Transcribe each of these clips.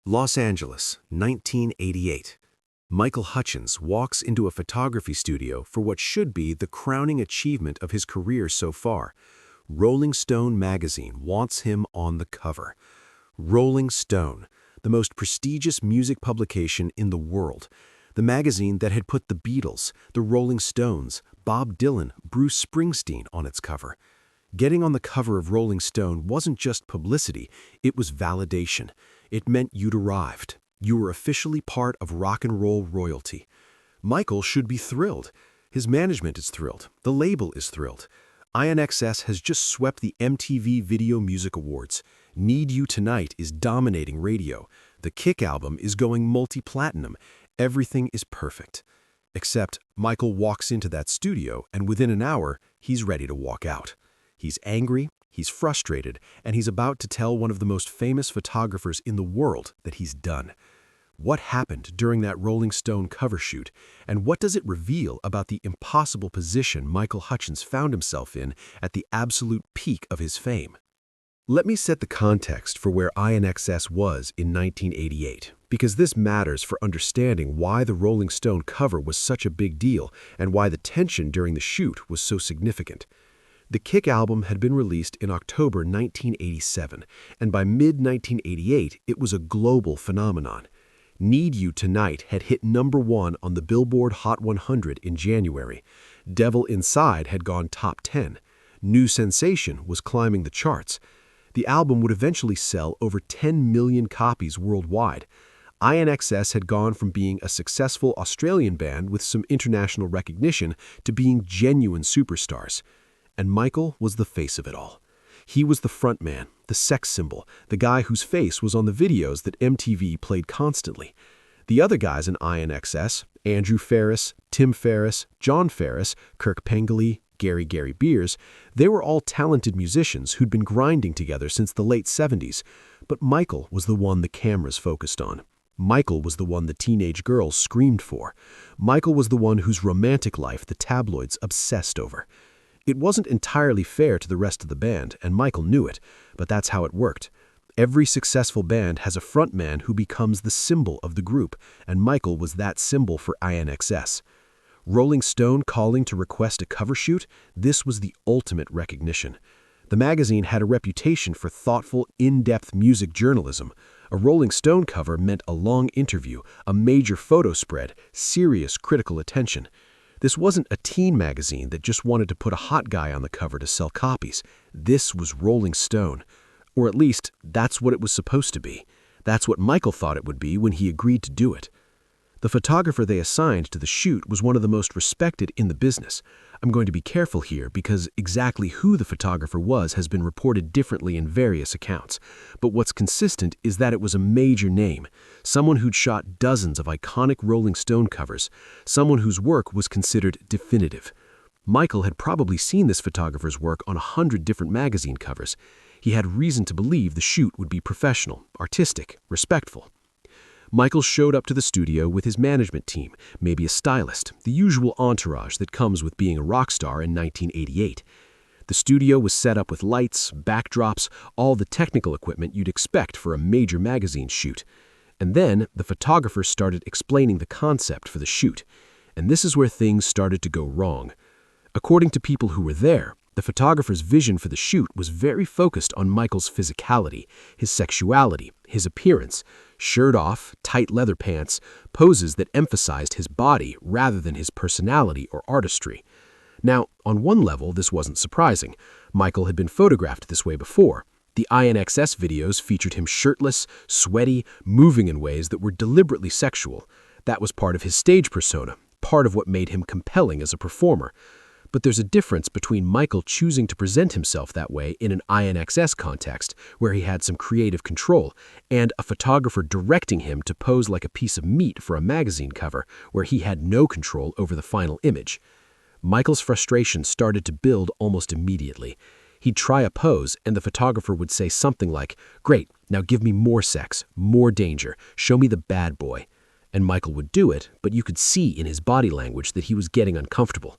Los Angeles, 1988. Michael Hutchence walks into a photography studio for what should be the crowning achievement of his career so far. Rolling Stone magazine wants him on the cover. Rolling Stone, the most prestigious music publication in the world. The magazine that had put the Beatles, the Rolling Stones, Bob Dylan, Bruce Springsteen on its cover. Getting on the cover of Rolling Stone wasn't just publicity, it was validation. It meant you'd arrived. You were officially part of rock and roll royalty. Michael should be thrilled. His management is thrilled. The label is thrilled. INXS has just swept the MTV Video Music Awards. Need You Tonight is dominating radio. The Kick album is going multi-platinum. Everything is perfect. Except Michael walks into that studio, and within an hour, he's ready to walk out. He's angry, he's frustrated, and he's about to tell one of the most famous photographers in the world that he's done. What happened during that Rolling Stone cover shoot, and what does it reveal about the impossible position Michael Hutchence found himself in at the absolute peak of his fame? Let me set the context for where INXS was in 1988, because this matters for understanding why the Rolling Stone cover was such a big deal and why the tension during the shoot was so significant. The Kick album had been released in October 1987, and by mid-1988, it was a global phenomenon. Need You Tonight had hit #1 on the Billboard Hot 100 in January. Devil Inside had gone top 10. New Sensation was climbing the charts. The album would eventually sell over 10 million copies worldwide. INXS had gone from being a successful Australian band with some international recognition to being genuine superstars. And Michael was the face of it all. He was the front man, the sex symbol, the guy whose face was on the videos that MTV played constantly. The other guys in INXS, Andrew Ferris, Tim Ferriss, John Ferris, Kirk Pengilly, Gary Beers, they were all talented musicians who'd been grinding together since the late 70s. But Michael was the one the cameras focused on. Michael was the one the teenage girls screamed for. Michael was the one whose romantic life the tabloids obsessed over. It wasn't entirely fair to the rest of the band, and Michael knew it, but that's how it worked. Every successful band has a frontman who becomes the symbol of the group, and Michael was that symbol for INXS. Rolling Stone calling to request a cover shoot, this was the ultimate recognition. The magazine had a reputation for thoughtful, in-depth music journalism. A Rolling Stone cover meant a long interview, a major photo spread, serious critical attention. This wasn't a teen magazine that just wanted to put a hot guy on the cover to sell copies. This was Rolling Stone. Or at least, that's what it was supposed to be. That's what Michael thought it would be when he agreed to do it. The photographer they assigned to the shoot was one of the most respected in the business. I'm going to be careful here because exactly who the photographer was has been reported differently in various accounts. But what's consistent is that it was a major name, someone who'd shot dozens of iconic Rolling Stone covers, someone whose work was considered definitive. Michael had probably seen this photographer's work on 100 different magazine covers. He had reason to believe the shoot would be professional, artistic, respectful. Michael showed up to the studio with his management team, maybe a stylist, the usual entourage that comes with being a rock star in 1988. The studio was set up with lights, backdrops, all the technical equipment you'd expect for a major magazine shoot. And then the photographer started explaining the concept for the shoot. And this is where things started to go wrong. According to people who were there, the photographer's vision for the shoot was very focused on Michael's physicality, his sexuality, his appearance, shirt off, tight leather pants, poses that emphasized his body rather than his personality or artistry. Now, on one level, this wasn't surprising. Michael had been photographed this way before. The INXS videos featured him shirtless, sweaty, moving in ways that were deliberately sexual. That was part of his stage persona, part of what made him compelling as a performer. But there's a difference between Michael choosing to present himself that way in an INXS context, where he had some creative control, and a photographer directing him to pose like a piece of meat for a magazine cover, where he had no control over the final image. Michael's frustration started to build almost immediately. He'd try a pose, and the photographer would say something like, "Great, now give me more sex, more danger, show me the bad boy." And Michael would do it, but you could see in his body language that he was getting uncomfortable.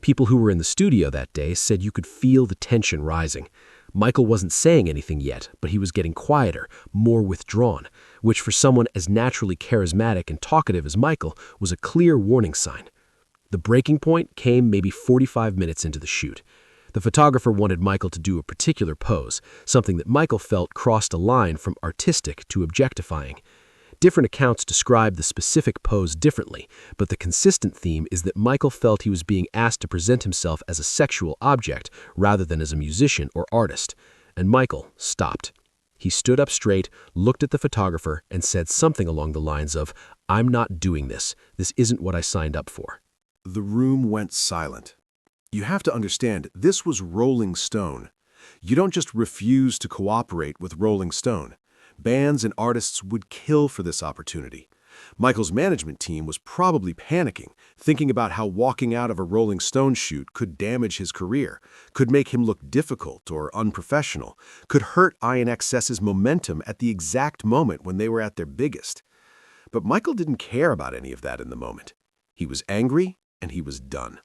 People who were in the studio that day said you could feel the tension rising. Michael wasn't saying anything yet, but he was getting quieter, more withdrawn, which for someone as naturally charismatic and talkative as Michael was a clear warning sign. The breaking point came maybe 45 minutes into the shoot. The photographer wanted Michael to do a particular pose, something that Michael felt crossed a line from artistic to objectifying. Different accounts describe the specific pose differently, but the consistent theme is that Michael felt he was being asked to present himself as a sexual object rather than as a musician or artist. And Michael stopped. He stood up straight, looked at the photographer, and said something along the lines of, "I'm not doing this. This isn't what I signed up for." The room went silent. You have to understand, this was Rolling Stone. You don't just refuse to cooperate with Rolling Stone. Bands and artists would kill for this opportunity. Michael's management team was probably panicking, thinking about how walking out of a Rolling Stone shoot could damage his career, could make him look difficult or unprofessional, could hurt INXS's momentum at the exact moment when they were at their biggest. But Michael didn't care about any of that in the moment. He was angry, and he was done.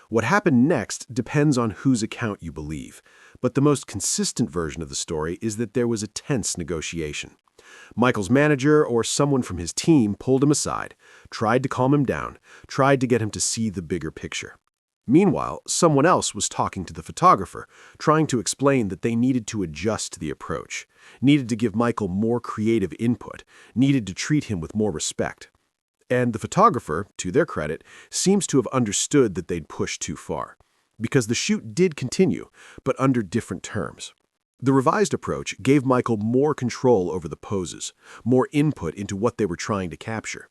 What happened next depends on whose account you believe, but the most consistent version of the story is that there was a tense negotiation. Michael's manager or someone from his team pulled him aside, tried to calm him down, tried to get him to see the bigger picture. Meanwhile, someone else was talking to the photographer, trying to explain that they needed to adjust the approach, needed to give Michael more creative input, needed to treat him with more respect. And the photographer, to their credit, seems to have understood that they'd pushed too far, because the shoot did continue, but under different terms. The revised approach gave Michael more control over the poses, more input into what they were trying to capture.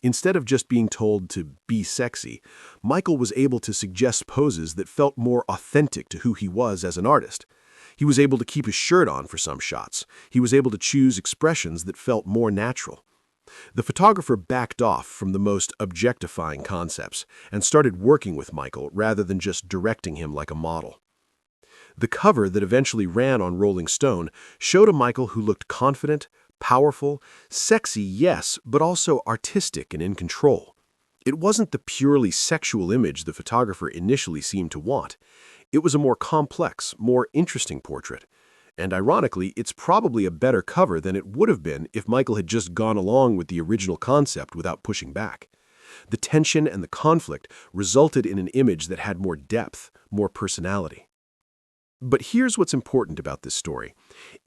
Instead of just being told to be sexy, Michael was able to suggest poses that felt more authentic to who he was as an artist. He was able to keep his shirt on for some shots. He was able to choose expressions that felt more natural. The photographer backed off from the most objectifying concepts and started working with Michael rather than just directing him like a model. The cover that eventually ran on Rolling Stone showed a Michael who looked confident, powerful, sexy, yes, but also artistic and in control. It wasn't the purely sexual image the photographer initially seemed to want. It was a more complex, more interesting portrait. And ironically, it's probably a better cover than it would have been if Michael had just gone along with the original concept without pushing back. The tension and the conflict resulted in an image that had more depth, more personality. But here's what's important about this story.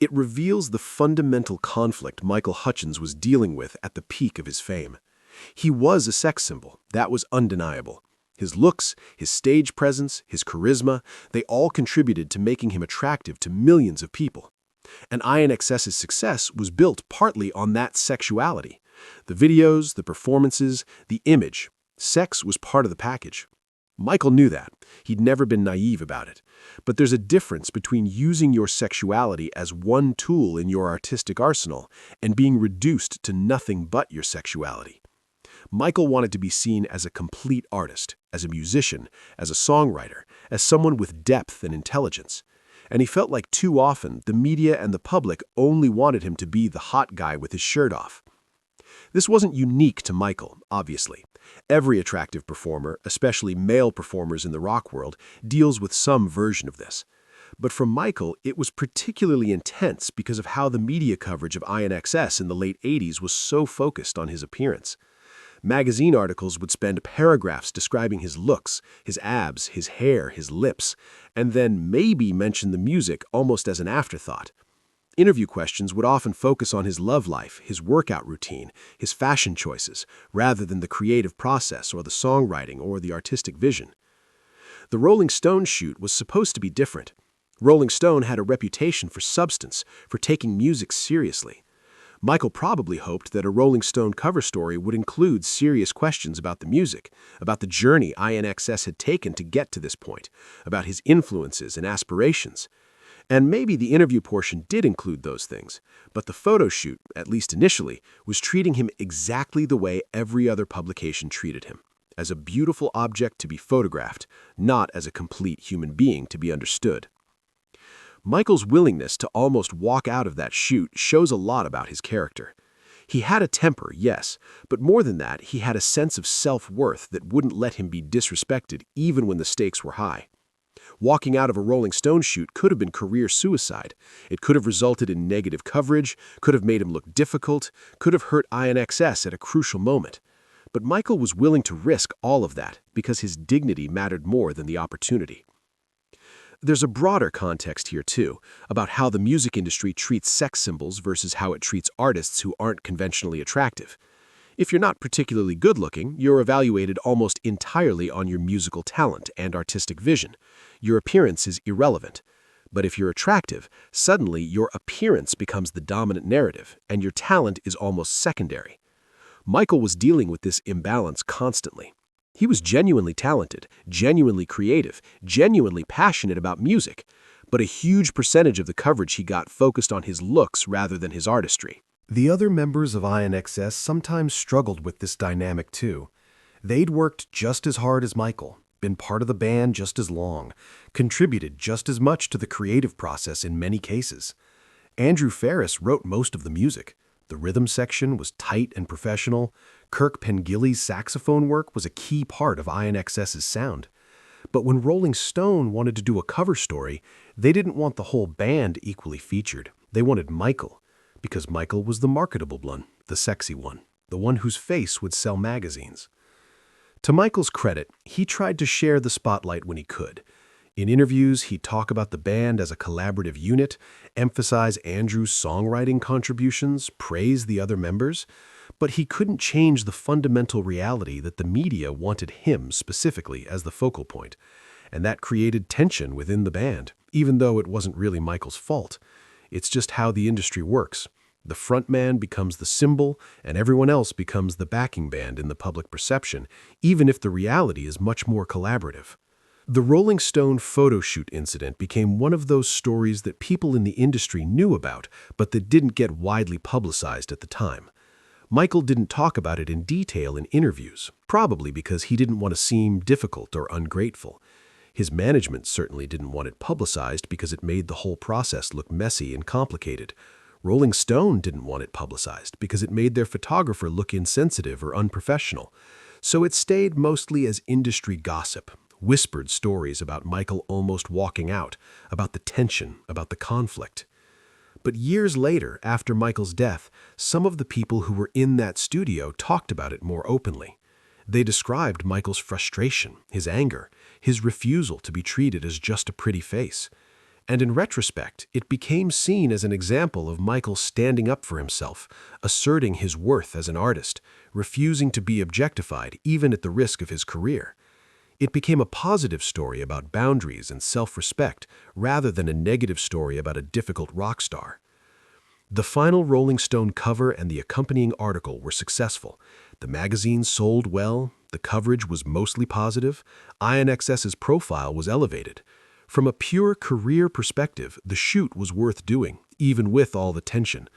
It reveals the fundamental conflict Michael Hutchence was dealing with at the peak of his fame. He was a sex symbol, that was undeniable. His looks, his stage presence, his charisma, they all contributed to making him attractive to millions of people. And INXS's success was built partly on that sexuality. The videos, the performances, the image. Sex was part of the package. Michael knew that. He'd never been naive about it. But there's a difference between using your sexuality as one tool in your artistic arsenal and being reduced to nothing but your sexuality. Michael wanted to be seen as a complete artist, as a musician, as a songwriter, as someone with depth and intelligence. And he felt like too often the media and the public only wanted him to be the hot guy with his shirt off. This wasn't unique to Michael, obviously. Every attractive performer, especially male performers in the rock world, deals with some version of this. But for Michael, it was particularly intense because of how the media coverage of INXS in the late 80s was so focused on his appearance. Magazine articles would spend paragraphs describing his looks, his abs, his hair, his lips, and then maybe mention the music almost as an afterthought. Interview questions would often focus on his love life, his workout routine, his fashion choices, rather than the creative process or the songwriting or the artistic vision. The Rolling Stone shoot was supposed to be different. Rolling Stone had a reputation for substance, for taking music seriously. Michael probably hoped that a Rolling Stone cover story would include serious questions about the music, about the journey INXS had taken to get to this point, about his influences and aspirations. And maybe the interview portion did include those things, but the photo shoot, at least initially, was treating him exactly the way every other publication treated him, as a beautiful object to be photographed, not as a complete human being to be understood. Michael's willingness to almost walk out of that shoot shows a lot about his character. He had a temper, yes, but more than that, he had a sense of self-worth that wouldn't let him be disrespected even when the stakes were high. Walking out of a Rolling Stone shoot could have been career suicide. It could have resulted in negative coverage, could have made him look difficult, could have hurt INXS at a crucial moment. But Michael was willing to risk all of that because his dignity mattered more than the opportunity. There's a broader context here, too, about how the music industry treats sex symbols versus how it treats artists who aren't conventionally attractive. If you're not particularly good-looking, you're evaluated almost entirely on your musical talent and artistic vision. Your appearance is irrelevant. But if you're attractive, suddenly your appearance becomes the dominant narrative, and your talent is almost secondary. Michael was dealing with this imbalance constantly. He was genuinely talented, genuinely creative, genuinely passionate about music, but a huge percentage of the coverage he got focused on his looks rather than his artistry. The other members of INXS sometimes struggled with this dynamic too. They'd worked just as hard as Michael, been part of the band just as long, contributed just as much to the creative process in many cases. Andrew Ferris wrote most of the music. The rhythm section was tight and professional. Kirk Pengilly's saxophone work was a key part of INXS's sound. But when Rolling Stone wanted to do a cover story, they didn't want the whole band equally featured. They wanted Michael, because Michael was the marketable one, the sexy one, the one whose face would sell magazines. To Michael's credit, he tried to share the spotlight when he could. In interviews, he'd talk about the band as a collaborative unit, emphasize Andrew's songwriting contributions, praise the other members, but he couldn't change the fundamental reality that the media wanted him specifically as the focal point, and that created tension within the band, even though it wasn't really Michael's fault. It's just how the industry works. The frontman becomes the symbol, and everyone else becomes the backing band in the public perception, even if the reality is much more collaborative. The Rolling Stone photoshoot incident became one of those stories that people in the industry knew about, but that didn't get widely publicized at the time. Michael didn't talk about it in detail in interviews, probably because he didn't want to seem difficult or ungrateful. His management certainly didn't want it publicized because it made the whole process look messy and complicated. Rolling Stone didn't want it publicized because it made their photographer look insensitive or unprofessional. So it stayed mostly as industry gossip, whispered stories about Michael almost walking out, about the tension, about the conflict. But years later, after Michael's death, some of the people who were in that studio talked about it more openly. They described Michael's frustration, his anger, his refusal to be treated as just a pretty face. And in retrospect, it became seen as an example of Michael standing up for himself, asserting his worth as an artist, refusing to be objectified even at the risk of his career. It became a positive story about boundaries and self-respect rather than a negative story about a difficult rock star. The final Rolling Stone cover and the accompanying article were successful. The magazine sold well, the coverage was mostly positive, INXS's profile was elevated. From a pure career perspective, the shoot was worth doing, even with all the tension.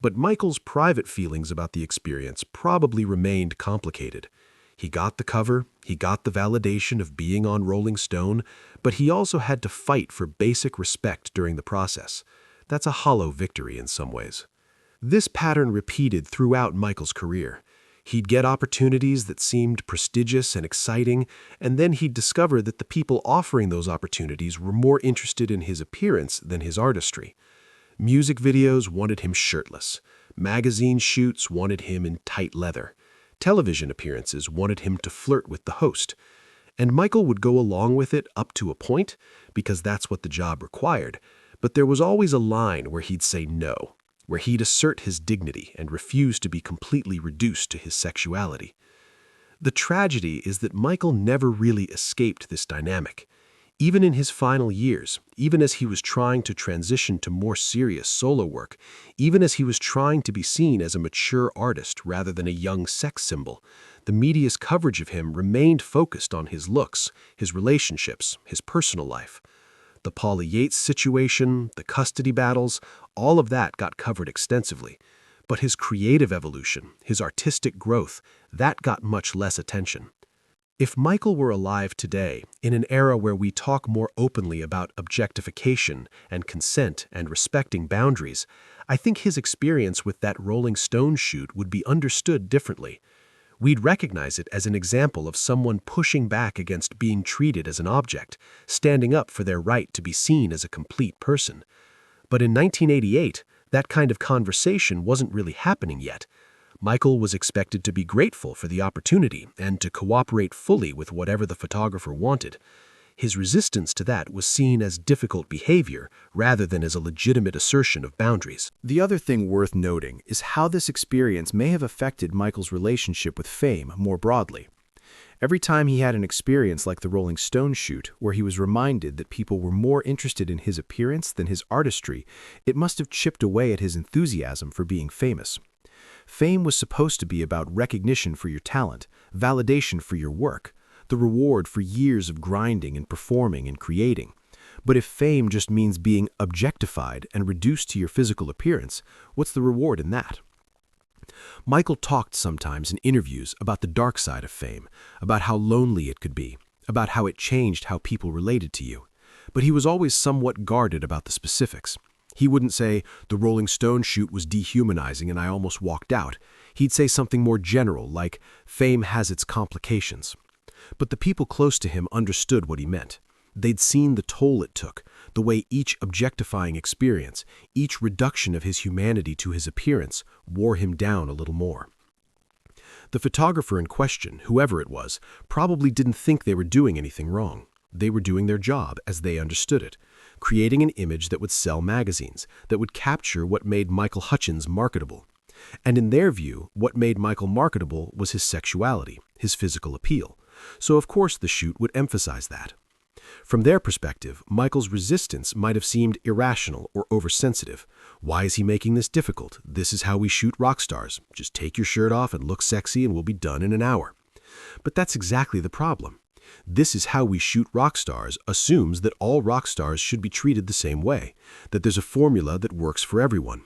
But Michael's private feelings about the experience probably remained complicated. He got the cover, he got the validation of being on Rolling Stone, but he also had to fight for basic respect during the process. That's a hollow victory in some ways. This pattern repeated throughout Michael's career. He'd get opportunities that seemed prestigious and exciting, and then he'd discover that the people offering those opportunities were more interested in his appearance than his artistry. Music videos wanted him shirtless. Magazine shoots wanted him in tight leather. Television appearances wanted him to flirt with the host. And Michael would go along with it up to a point, because that's what the job required. But there was always a line where he'd say no, where he'd assert his dignity and refuse to be completely reduced to his sexuality. The tragedy is that Michael never really escaped this dynamic. Even in his final years, even as he was trying to transition to more serious solo work, even as he was trying to be seen as a mature artist rather than a young sex symbol, the media's coverage of him remained focused on his looks, his relationships, his personal life. The Paula Yates situation, the custody battles, all of that got covered extensively. But his creative evolution, his artistic growth, that got much less attention. If Michael were alive today, in an era where we talk more openly about objectification and consent and respecting boundaries, I think his experience with that Rolling Stone shoot would be understood differently. We'd recognize it as an example of someone pushing back against being treated as an object, standing up for their right to be seen as a complete person. But in 1988, that kind of conversation wasn't really happening yet. Michael was expected to be grateful for the opportunity and to cooperate fully with whatever the photographer wanted. His resistance to that was seen as difficult behavior rather than as a legitimate assertion of boundaries. The other thing worth noting is how this experience may have affected Michael's relationship with fame more broadly. Every time he had an experience like the Rolling Stone shoot, where he was reminded that people were more interested in his appearance than his artistry, it must have chipped away at his enthusiasm for being famous. Fame was supposed to be about recognition for your talent, validation for your work, the reward for years of grinding and performing and creating. But if fame just means being objectified and reduced to your physical appearance, what's the reward in that? Michael talked sometimes in interviews about the dark side of fame, about how lonely it could be, about how it changed how people related to you. But he was always somewhat guarded about the specifics. He wouldn't say, "The Rolling Stone shoot was dehumanizing and I almost walked out." He'd say something more general, like, "Fame has its complications." But the people close to him understood what he meant. They'd seen the toll it took, the way each objectifying experience, each reduction of his humanity to his appearance, wore him down a little more. The photographer in question, whoever it was, probably didn't think they were doing anything wrong. They were doing their job as they understood it, creating an image that would sell magazines, that would capture what made Michael Hutchence marketable. And in their view, what made Michael marketable was his sexuality, his physical appeal. So of course the shoot would emphasize that. From their perspective, Michael's resistance might have seemed irrational or oversensitive. Why is he making this difficult? This is how we shoot rock stars. Just take your shirt off and look sexy and we'll be done in an hour. But that's exactly the problem. This is how we shoot rock stars assumes that all rock stars should be treated the same way, that there's a formula that works for everyone.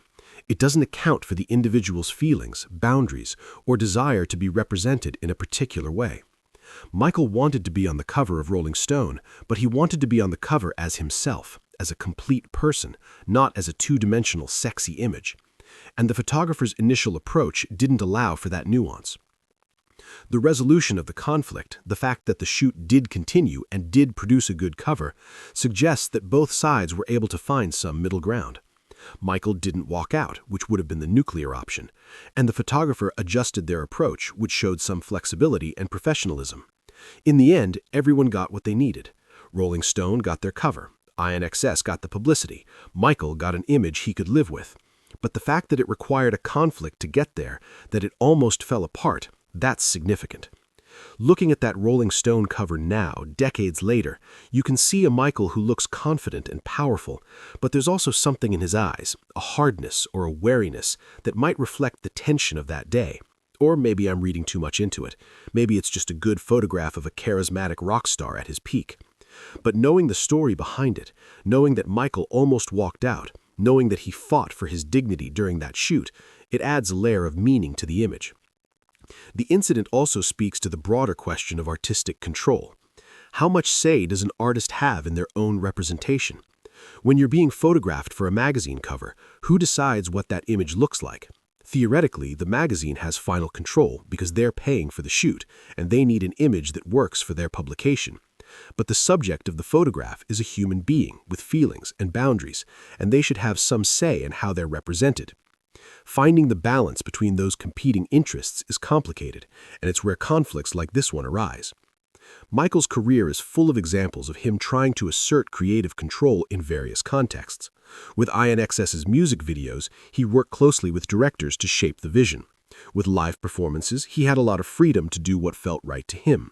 It doesn't account for the individual's feelings, boundaries, or desire to be represented in a particular way. Michael wanted to be on the cover of Rolling Stone, but he wanted to be on the cover as himself, as a complete person, not as a two-dimensional sexy image. And the photographer's initial approach didn't allow for that nuance. The resolution of the conflict, the fact that the shoot did continue and did produce a good cover, suggests that both sides were able to find some middle ground. Michael didn't walk out, which would have been the nuclear option, and the photographer adjusted their approach, which showed some flexibility and professionalism. In the end, everyone got what they needed. Rolling Stone got their cover, INXS got the publicity, Michael got an image he could live with. But the fact that it required a conflict to get there, that it almost fell apart, that's significant. Looking at that Rolling Stone cover now, decades later, you can see a Michael who looks confident and powerful, but there's also something in his eyes, a hardness or a wariness that might reflect the tension of that day. Or maybe I'm reading too much into it. Maybe it's just a good photograph of a charismatic rock star at his peak. But knowing the story behind it, knowing that Michael almost walked out, knowing that he fought for his dignity during that shoot, it adds a layer of meaning to the image. The incident also speaks to the broader question of artistic control. How much say does an artist have in their own representation? When you're being photographed for a magazine cover, who decides what that image looks like? Theoretically, the magazine has final control because they're paying for the shoot, and they need an image that works for their publication. But the subject of the photograph is a human being with feelings and boundaries, and they should have some say in how they're represented. Finding the balance between those competing interests is complicated, and it's where conflicts like this one arise. Michael's career is full of examples of him trying to assert creative control in various contexts. With INXS's music videos, he worked closely with directors to shape the vision. With live performances, he had a lot of freedom to do what felt right to him.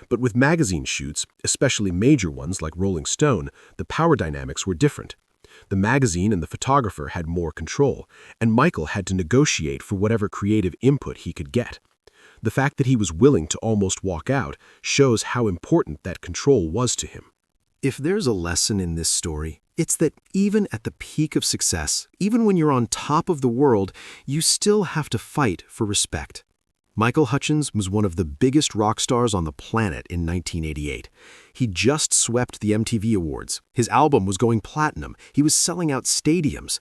But with magazine shoots, especially major ones like Rolling Stone, the power dynamics were different. The magazine and the photographer had more control, and Michael had to negotiate for whatever creative input he could get. The fact that he was willing to almost walk out shows how important that control was to him. If there's a lesson in this story, it's that even at the peak of success, even when you're on top of the world, you still have to fight for respect. Michael Hutchence was one of the biggest rock stars on the planet in 1988. He just swept the MTV Awards. His album was going platinum. He was selling out stadiums.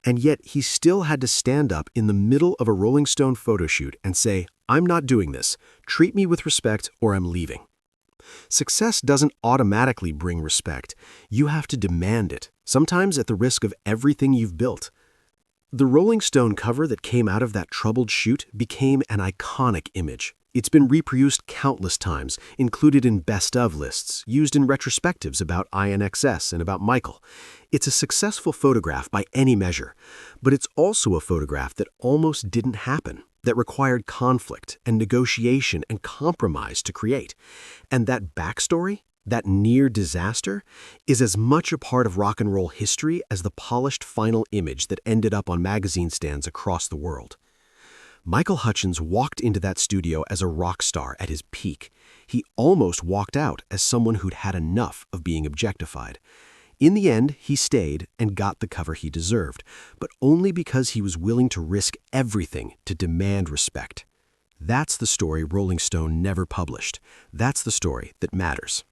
And yet he still had to stand up in the middle of a Rolling Stone photo shoot and say, "I'm not doing this. Treat me with respect or I'm leaving." Success doesn't automatically bring respect. You have to demand it, sometimes at the risk of everything you've built. The Rolling Stone cover that came out of that troubled shoot became an iconic image. It's been reproduced countless times, included in best-of lists, used in retrospectives about INXS and about Michael. It's a successful photograph by any measure, but it's also a photograph that almost didn't happen, that required conflict and negotiation and compromise to create. And that backstory, that near disaster, is as much a part of rock and roll history as the polished final image that ended up on magazine stands across the world. Michael Hutchence walked into that studio as a rock star at his peak. He almost walked out as someone who'd had enough of being objectified. In the end, he stayed and got the cover he deserved, but only because he was willing to risk everything to demand respect. That's the story Rolling Stone never published. That's the story that matters.